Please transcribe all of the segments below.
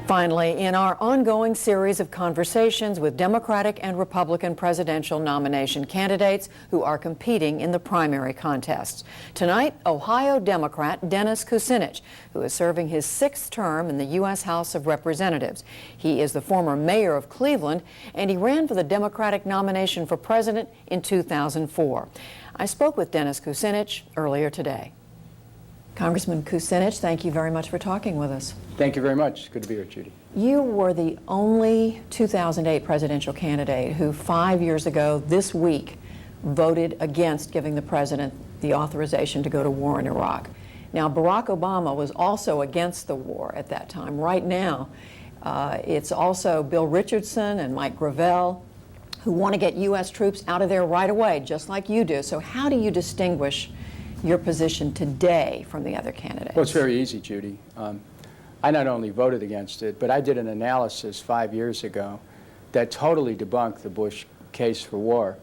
Finally, in our ongoing series of conversations with Democratic and Republican presidential nomination candidates who are competing in the primary contests. Tonight, Ohio Democrat Dennis Kucinich, who is serving his 6th term in the U.S. House of Representatives. He is the former mayor of Cleveland, and he ran for the Democratic nomination for president in 2004. I spoke with Dennis Kucinich earlier today. Congressman Kucinich, thank you very much for talking with us. Thank you very much. Good to be here, Judy. You were the only 2008 presidential candidate who 5 years ago this week voted against giving the president the authorization to go to war in Iraq. Now, Barack Obama was also against the war at that time. Right now, it's also Bill Richardson and Mike Gravel who want to get U.S. troops out of there right away, just like you do. So how do you distinguish your position today from the other candidates? Well, it's very easy, Judy. I not only voted against it, but I did an analysis 5 years ago that totally debunked the Bush case for war.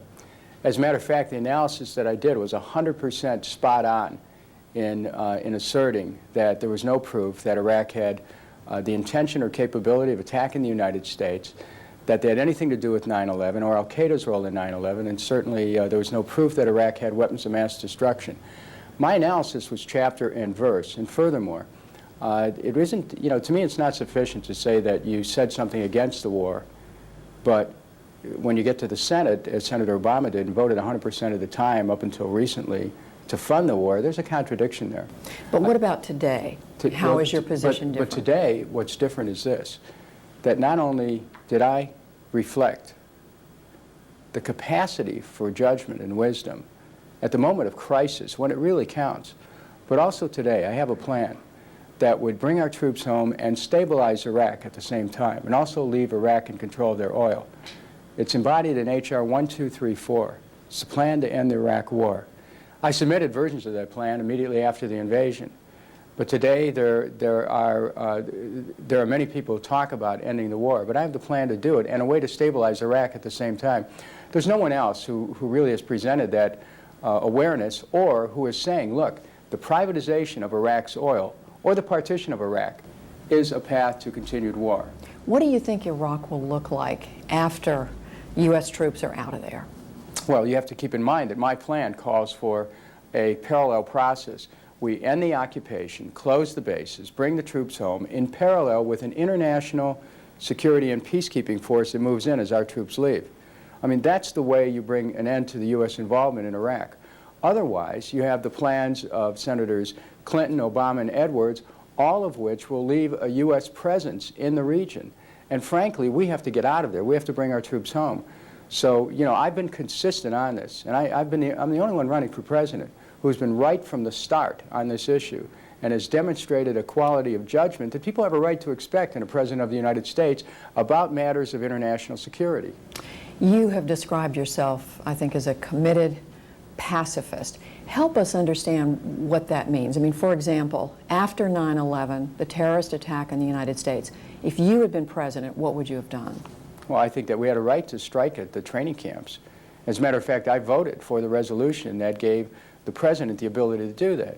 As a matter of fact, the analysis that I did was 100% spot on in asserting that there was no proof that Iraq had the intention or capability of attacking the United States, that they had anything to do with 9/11 or al-Qaeda's role in 9/11, and certainly there was no proof that Iraq had weapons of mass destruction. My analysis was chapter and verse, and furthermore, it isn't, to me it's not sufficient to say that you said something against the war, but when you get to the Senate, as Senator Obama did, and voted 100% of the time up until recently to fund the war, there's a contradiction there. But what about today? How is your position different? But today, what's different is this, that not only did I reflect the capacity for judgment and wisdom at the moment of crisis, when it really counts, but also today I have a plan that would bring our troops home and stabilize Iraq at the same time, and also leave Iraq in control of their oil. It's embodied in H.R. 1234. It's the plan to end the Iraq War. I submitted versions of that plan immediately after the invasion. But today there are many people who talk about ending the war, but I have the plan to do it and a way to stabilize Iraq at the same time. There's no one else who really has presented that awareness, or who is saying, look, the privatization of Iraq's oil or the partition of Iraq is a path to continued war. What do you think Iraq will look like after U.S. troops are out of there? Well, you have to keep in mind that my plan calls for a parallel process. We end the occupation, close the bases, bring the troops home in parallel with an international security and peacekeeping force that moves in as our troops leave. I mean, that's the way you bring an end to the U.S. involvement in Iraq. Otherwise, you have the plans of Senators Clinton, Obama, and Edwards, all of which will leave a U.S. presence in the region. And frankly, we have to get out of there. We have to bring our troops home. So, I've been consistent on this, and I'm the only one running for president who's been right from the start on this issue and has demonstrated a quality of judgment that people have a right to expect in a president of the United States about matters of international security. You have described yourself, I think, as a committed pacifist. Help us understand what that means. I mean, for example, after 9/11, the terrorist attack on the United States, if you had been president, what would you have done? Well, I think that we had a right to strike at the training camps. As a matter of fact, I voted for the resolution that gave the president the ability to do that.